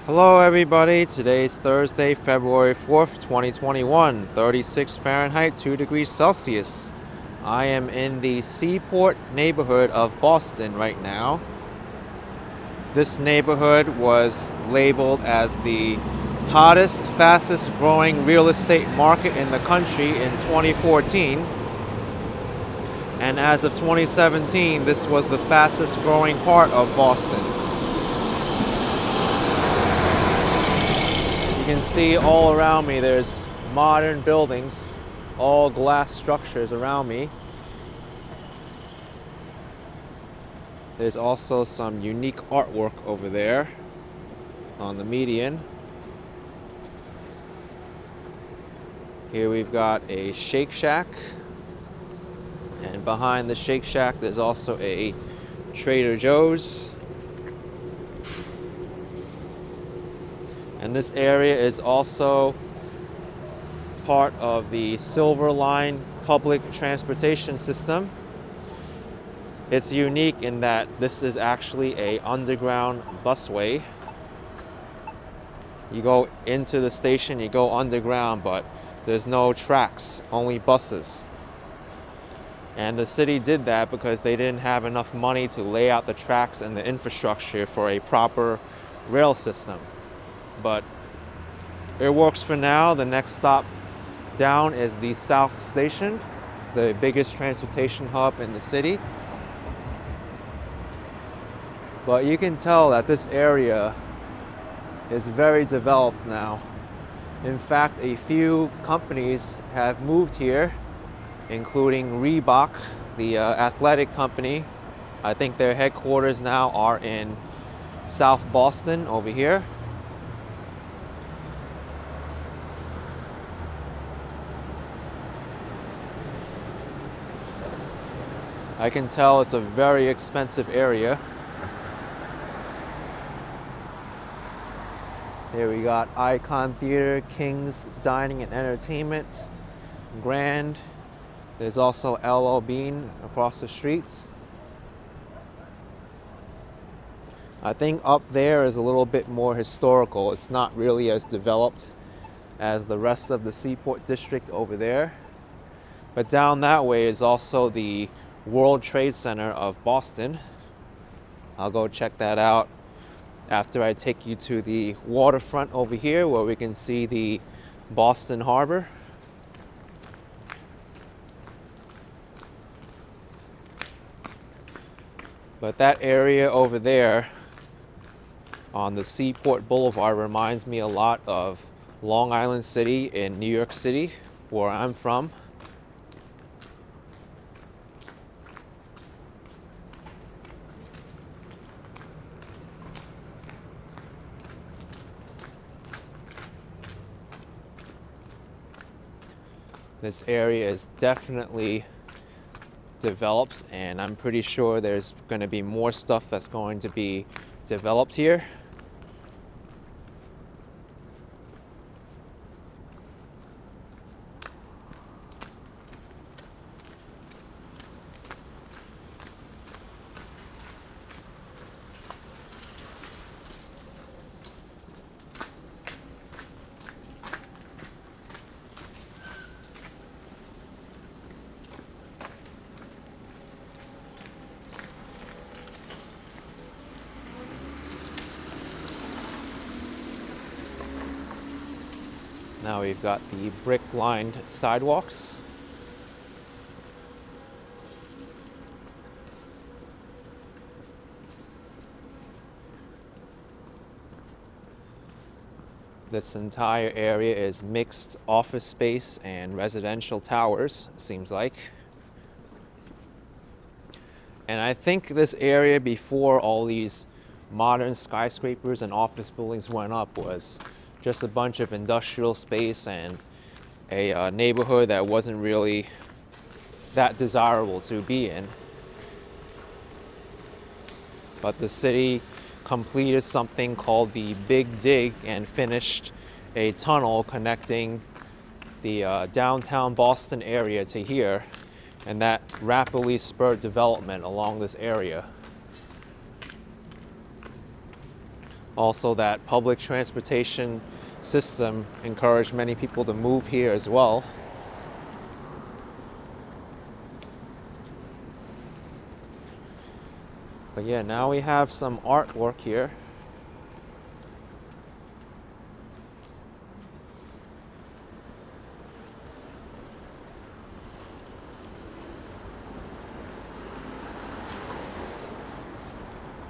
Hello everybody, today's Thursday, February 4th, 2021, 36 Fahrenheit, 2 degrees Celsius. I am in the Seaport neighborhood of Boston right now. This neighborhood was labeled as the hottest, fastest growing real estate market in the country in 2014. And as of 2017, this was the fastest growing part of Boston. You can see all around me there's modern buildings, all glass structures around me. There's also some unique artwork over there on the median. Here we've got a Shake Shack, and behind the Shake Shack there's also a Trader Joe's. And this area is also part of the Silver Line public transportation system. It's unique in that this is actually an underground busway. You go into the station, you go underground, but there's no tracks, only buses. And the city did that because they didn't have enough money to lay out the tracks and the infrastructure for a proper rail system. But it works for now. The next stop down is the South Station, the biggest transportation hub in the city. But you can tell that this area is very developed now. In fact, a few companies have moved here, including Reebok, the athletic company. I think their headquarters now are in South Boston over here. I can tell it's a very expensive area. Here we got Icon Theater, King's Dining and Entertainment, Grand. There's also L.O. Bean across the streets. I think up there is a little bit more historical. It's not really as developed as the rest of the Seaport District over there. But down that way is also the World Trade Center of Boston. I'll go check that out after I take you to the waterfront over here where we can see the Boston Harbor. But that area over there on the Seaport Boulevard reminds me a lot of Long Island City in New York City, where I'm from. This area is definitely developed, and I'm pretty sure there's going to be more stuff that's going to be developed here. Now we've got the brick-lined sidewalks. This entire area is mixed office space and residential towers, seems like. And I think this area, before all these modern skyscrapers and office buildings went up, was just a bunch of industrial space and a neighborhood that wasn't really that desirable to be in. But the city completed something called the Big Dig and finished a tunnel connecting the downtown Boston area to here, and that rapidly spurred development along this area. Also, that public transportation system encouraged many people to move here as well. But yeah, now we have some artwork here.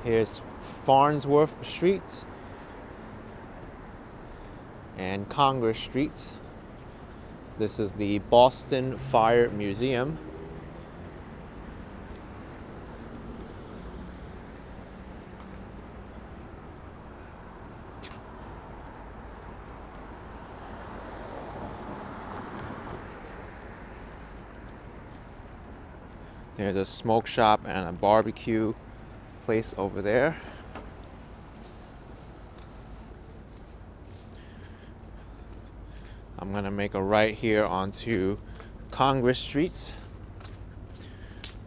Here's Fansworth Street and Congress Street. This is the Boston Fire Museum. There's a smoke shop and a barbecue place over there. I'm gonna make a right here onto Congress Street.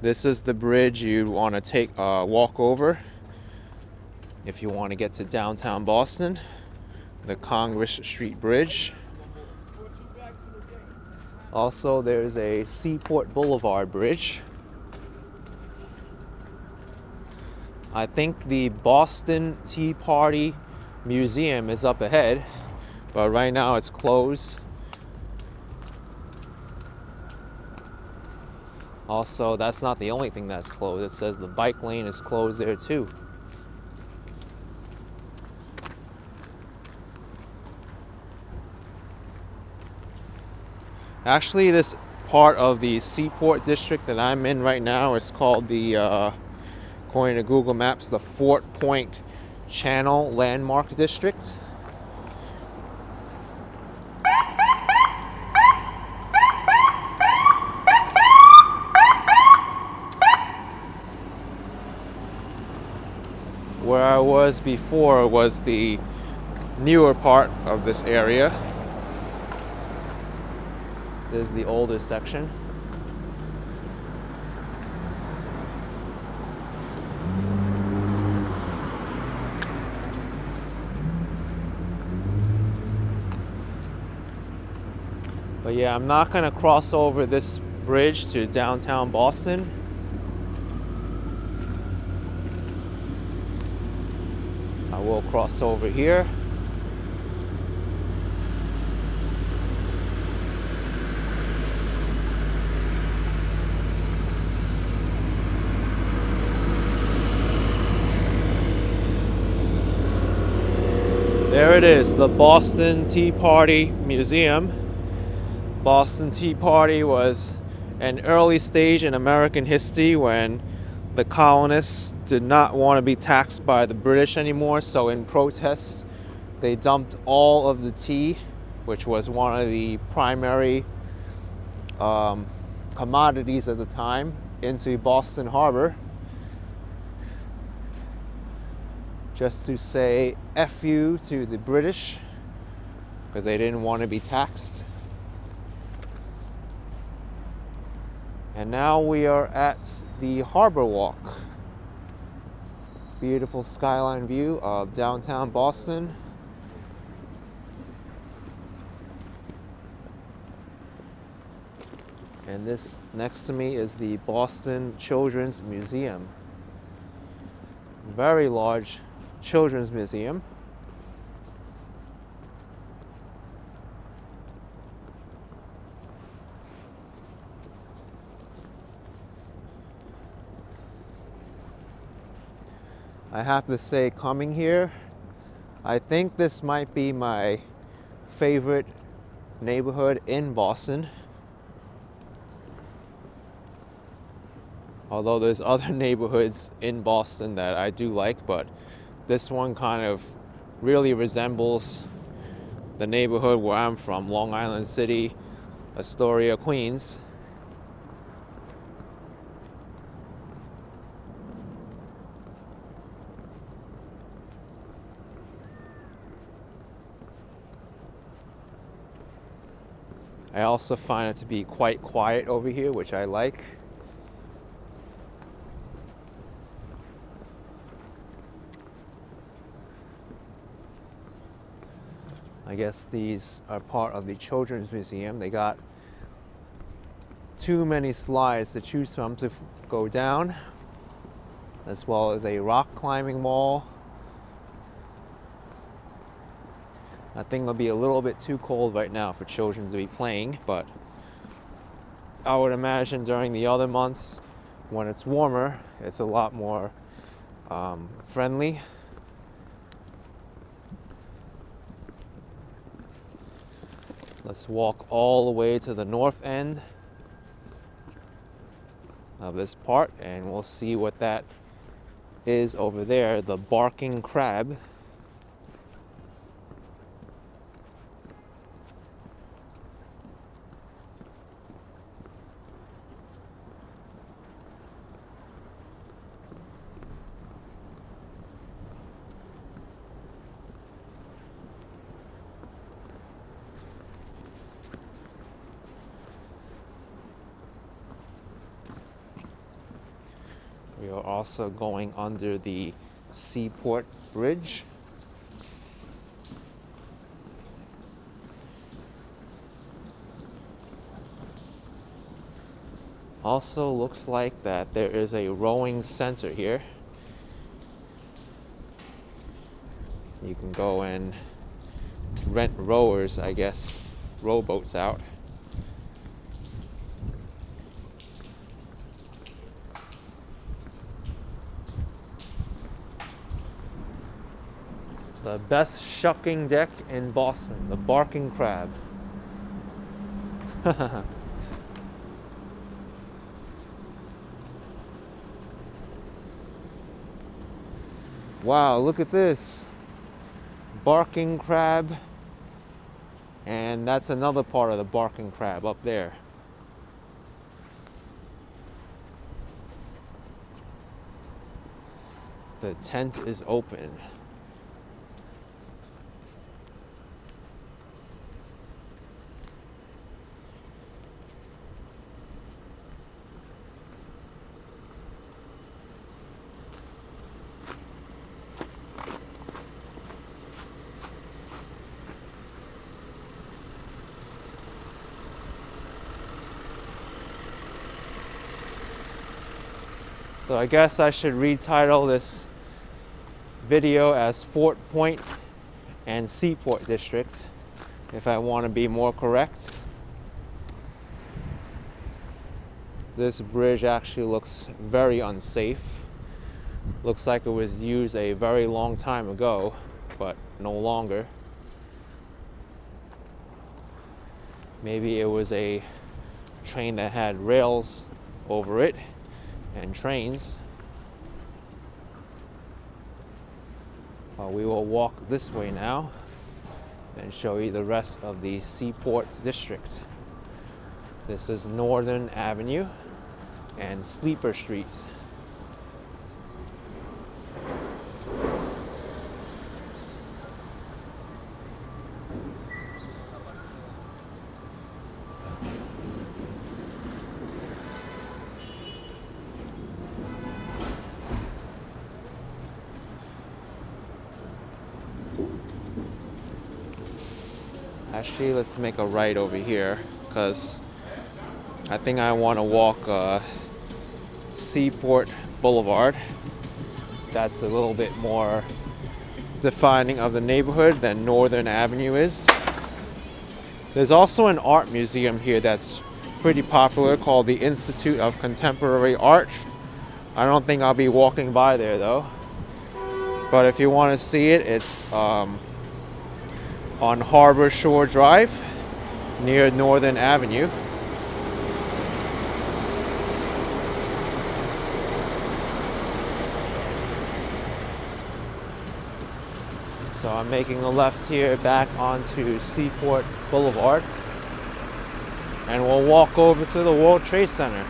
This is the bridge you'd want to take a walk over if you want to get to downtown Boston, the Congress Street Bridge. Also, there's a Seaport Boulevard Bridge. I think the Boston Tea Party Museum is up ahead, but right now it's closed. Also, that's not the only thing that's closed. It says the bike lane is closed there too. Actually, this part of the Seaport District that I'm in right now is called the according to Google Maps, the Fort Point Channel Landmark District. Where I was before was the newer part of this area. This is the oldest section. But yeah, I'm not gonna cross over this bridge to downtown Boston. I will cross over here. There it is, the Boston Tea Party Museum. Boston Tea Party was an early stage in American history when the colonists did not want to be taxed by the British anymore, so in protest they dumped all of the tea, which was one of the primary commodities at the time, into Boston Harbor, just to say F you to the British, because they didn't want to be taxed. And now we are at the Harbor Walk. Beautiful skyline view of downtown Boston. And this next to me is the Boston Children's Museum. Very large children's museum. I have to say, coming here, I think this might be my favorite neighborhood in Boston. Although there's other neighborhoods in Boston that I do like, but this one kind of really resembles the neighborhood where I'm from, Long Island City, Astoria, Queens. I also find it to be quite quiet over here, which I like. I guess these are part of the Children's Museum. They got too many slides to choose from to go down, as well as a rock climbing wall. I think it'll be a little bit too cold right now for children to be playing, but I would imagine during the other months when it's warmer, it's a lot more friendly. Let's walk all the way to the north end of this part and we'll see what that is over there, the barking crab. We are also going under the Seaport Bridge. Also looks like that there is a rowing center here. You can go and rent rowers, I guess, rowboats out. The best shucking deck in Boston, the barking crab. Wow, look at this. Barking crab. And that's another part of the barking crab up there. The tent is open. So I guess I should retitle this video as Fort Point and Seaport District if I want to be more correct. This bridge actually looks very unsafe. Looks like it was used a very long time ago, but no longer. Maybe it was a train that had rails over it and trains. We will walk this way now and show you the rest of the Seaport District. This is Northern Avenue and Sleeper Street. Actually, let's make a right over here because I think I want to walk Seaport Boulevard. That's a little bit more defining of the neighborhood than Northern Avenue is. There's also an art museum here that's pretty popular called the Institute of Contemporary Art. I don't think I'll be walking by there though. But if you want to see it, it's on Harbor Shore Drive near Northern Avenue. So I'm making a left here back onto Seaport Boulevard and we'll walk over to the World Trade Center.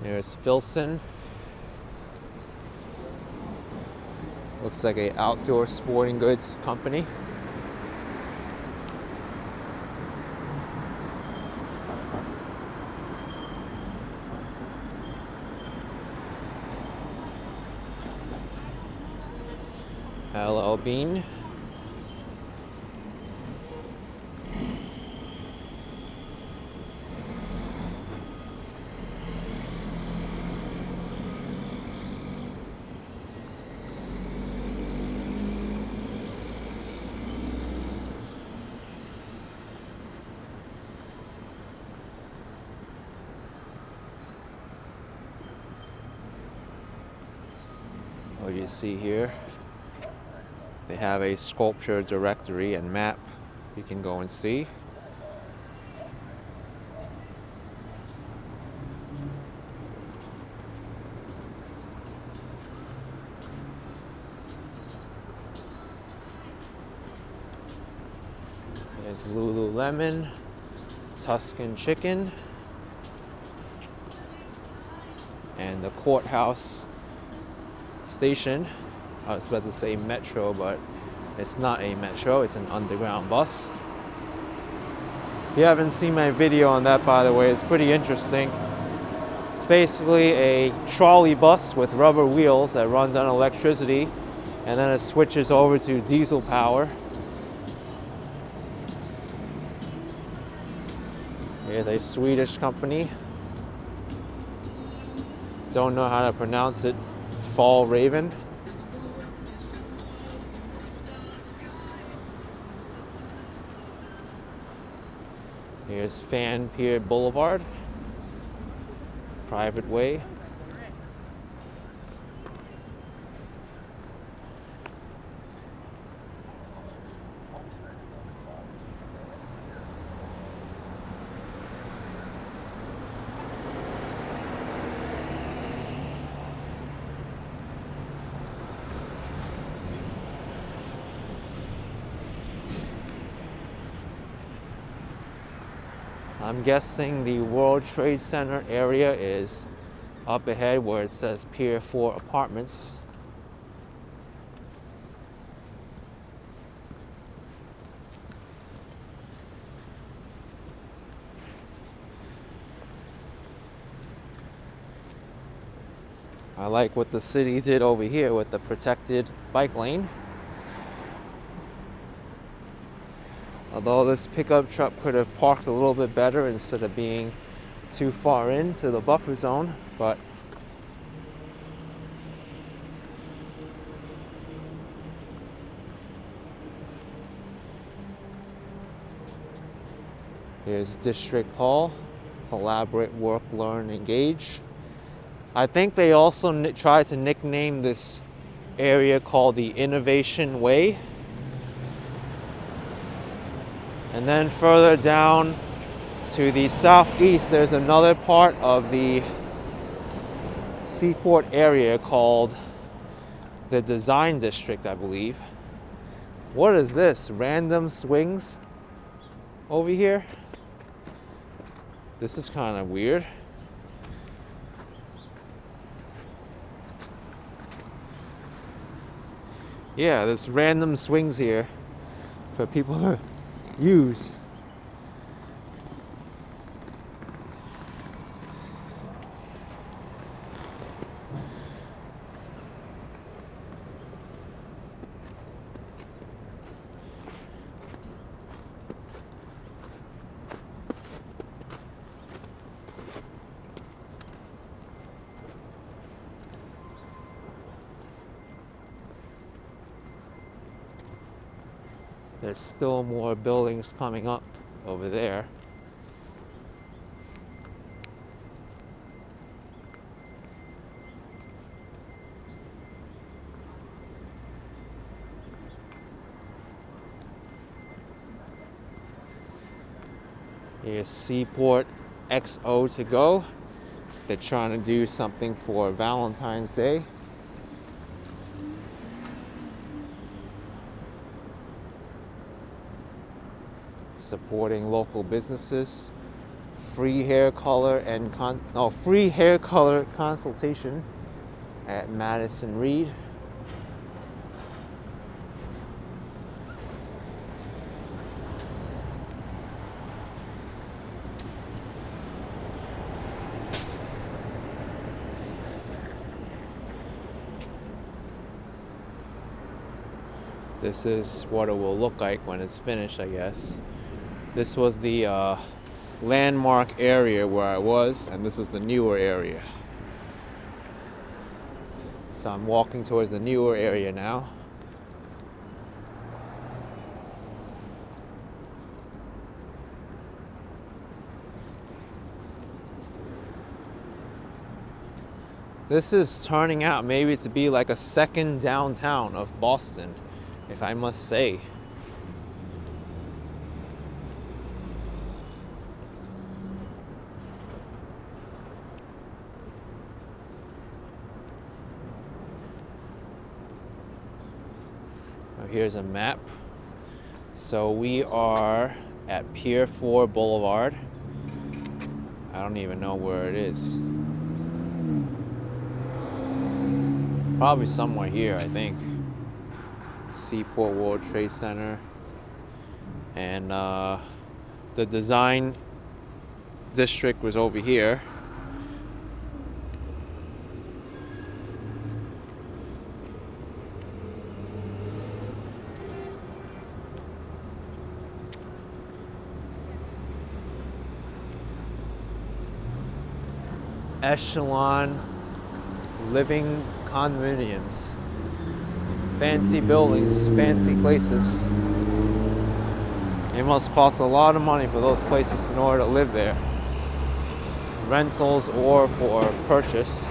There's Filson. Looks like an outdoor sporting goods company. LL Bean. What you see here, they have a sculpture directory and map you can go and see. There's Lululemon, Tuscan Chicken, and the courthouse station. I was about to say metro, but it's not a metro, it's an underground bus. If you haven't seen my video on that, by the way, it's pretty interesting. It's basically a trolley bus with rubber wheels that runs on electricity, and then it switches over to diesel power. Here's a Swedish company. Don't know how to pronounce it. Fall Raven. Here's Pier Boulevard, private way. I'm guessing the World Trade Center area is up ahead where it says Pier 4 Apartments. I like what the city did over here with the protected bike lane. Although this pickup truck could have parked a little bit better instead of being too far into the buffer zone, but here's District Hall. Collaborate, work, learn, engage. I think they also tried to nickname this area called the Innovation Way. And then further down to the southeast, there's another part of the Seaport area called the Design District, I believe. What is this? Random swings over here? This is kind of weird. Yeah, there's random swings here for people to use. There's still more buildings coming up over there. Here's Seaport XO to go. They're trying to do something for Valentine's Day. Supporting local businesses. Free hair color and free hair color consultation at Madison Reed. This is what it will look like when it's finished, I guess. This was the landmark area where I was, and this is the newer area. So I'm walking towards the newer area now. This is turning out maybe to be like a second downtown of Boston, if I must say. Now here's a map. So we are at Pier 4 Boulevard. I don't even know where it is. Probably somewhere here, I think. Seaport World Trade Center. And the design district was over here. Echelon living condominiums, fancy buildings, fancy places. It must cost a lot of money for those places in order to live there, rentals or for purchase.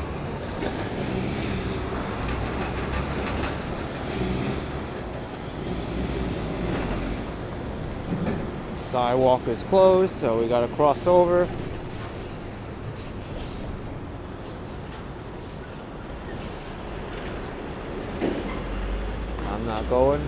Sidewalk is closed, so we gotta cross over. I'm not going.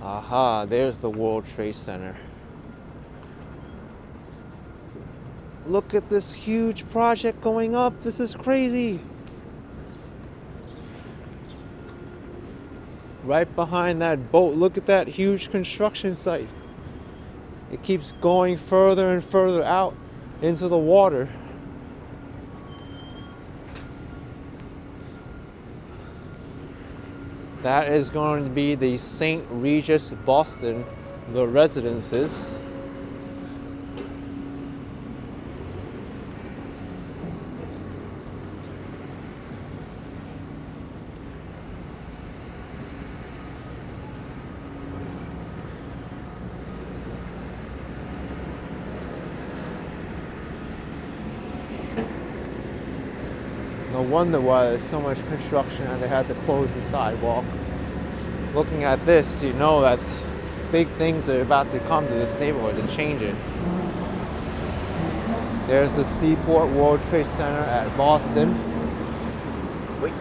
Aha, there's the World Trade Center. Look at this huge project going up. This is crazy. Right behind that boat, look at that huge construction site. It keeps going further and further out into the water. That is going to be the St. Regis Boston, the residences. No wonder why there's so much construction and they had to close the sidewalk. Looking at this, you know that big things are about to come to this neighborhood and change it. There's the Seaport World Trade Center at Boston. Wait.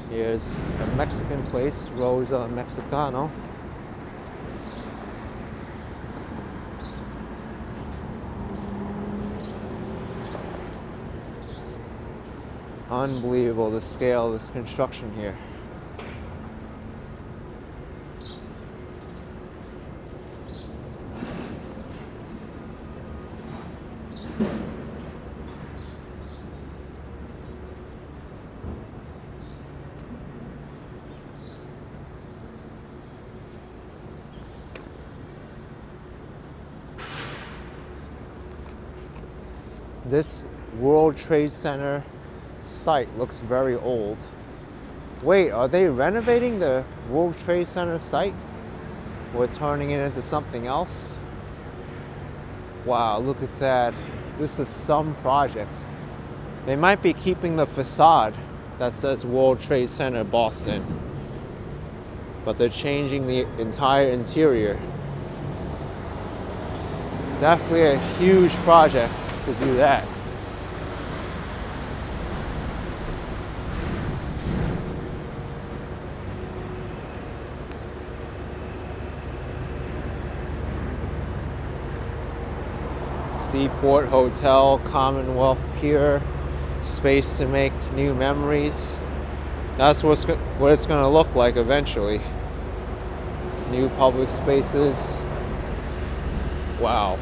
Here's a Mexican place, Rosa Mexicano. Unbelievable, the scale of this construction here. This World Trade Center site looks very old. Wait, are they renovating the World Trade Center site? Or turning it into something else? Wow, look at that. This is some project. They might be keeping the facade that says World Trade Center Boston. but they're changing the entire interior. Definitely a huge project to do that. Seaport Hotel, Commonwealth Pier, space to make new memories. That's what it's going to look like eventually. New public spaces. Wow.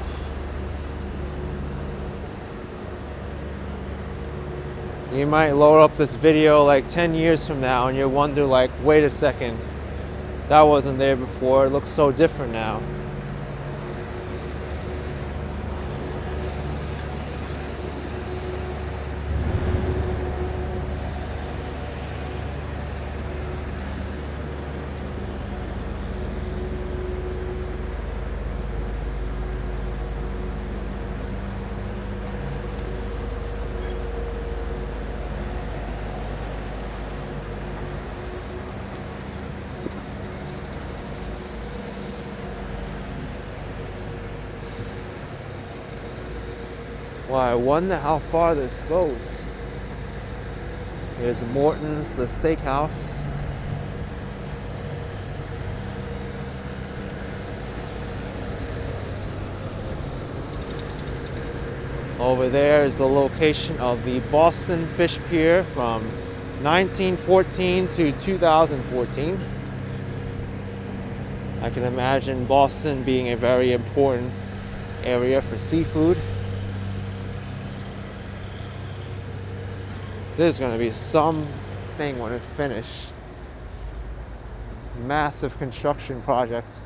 You might load up this video like 10 years from now and you'll wonder like, wait a second, that wasn't there before, it looks so different now. Well, I wonder how far this goes. Here's Morton's, the steakhouse. Over there is the location of the Boston Fish Pier from 1914 to 2014. I can imagine Boston being a very important area for seafood. There's going to be something when it's finished. Massive construction project.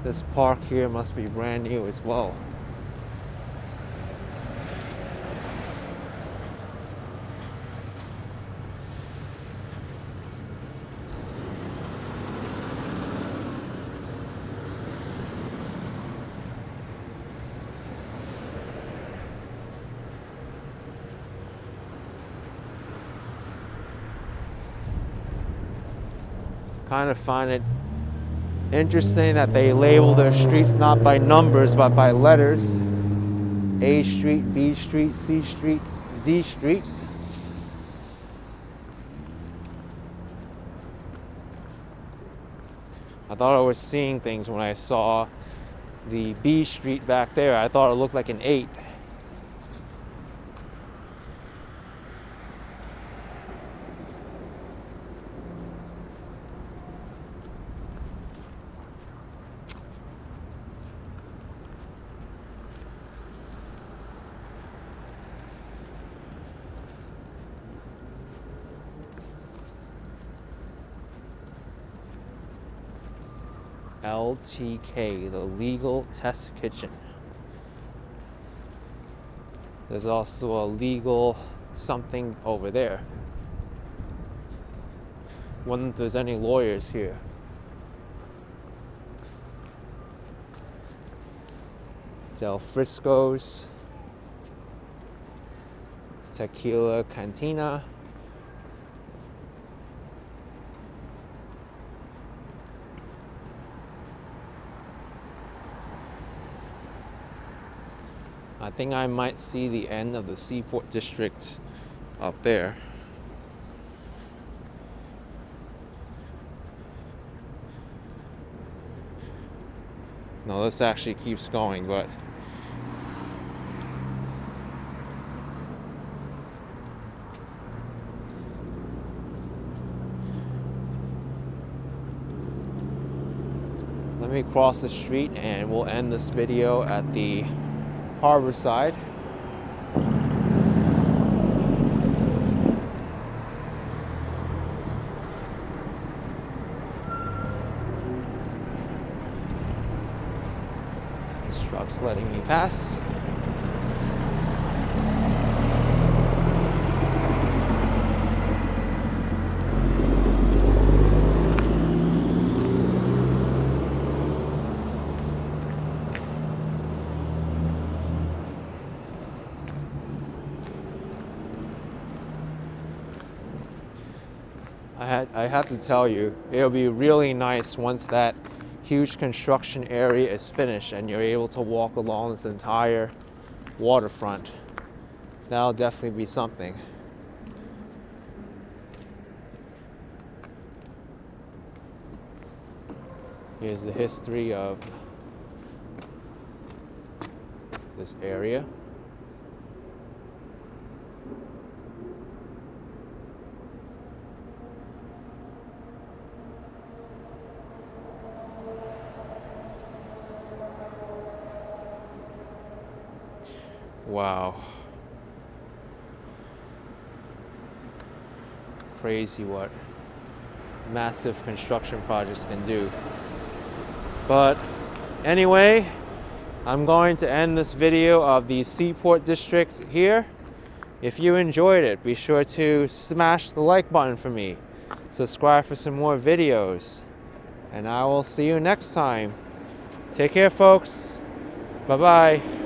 This park here must be brand new as well. Kind of find it interesting that they label their streets not by numbers but by letters. A Street, B Street, C Street, D Streets. I thought I was seeing things when I saw the B Street back there. I thought it looked like an 8. LTK, the Legal Test Kitchen. There's also a legal something over there. Wonder if there's any lawyers here. Del Frisco's, Tequila Cantina. I think I might see the end of the Seaport District up there. No, this actually keeps going, but let me cross the street and we'll end this video at the harbor side. This truck's letting me pass. I have to tell you, it'll be really nice once that huge construction area is finished and you're able to walk along this entire waterfront. That'll definitely be something. Here's the history of this area. Wow. Crazy what massive construction projects can do. But anyway, I'm going to end this video of the Seaport District here. If you enjoyed it, be sure to smash the like button for me. Subscribe for some more videos. And I will see you next time. Take care, folks. Bye-bye.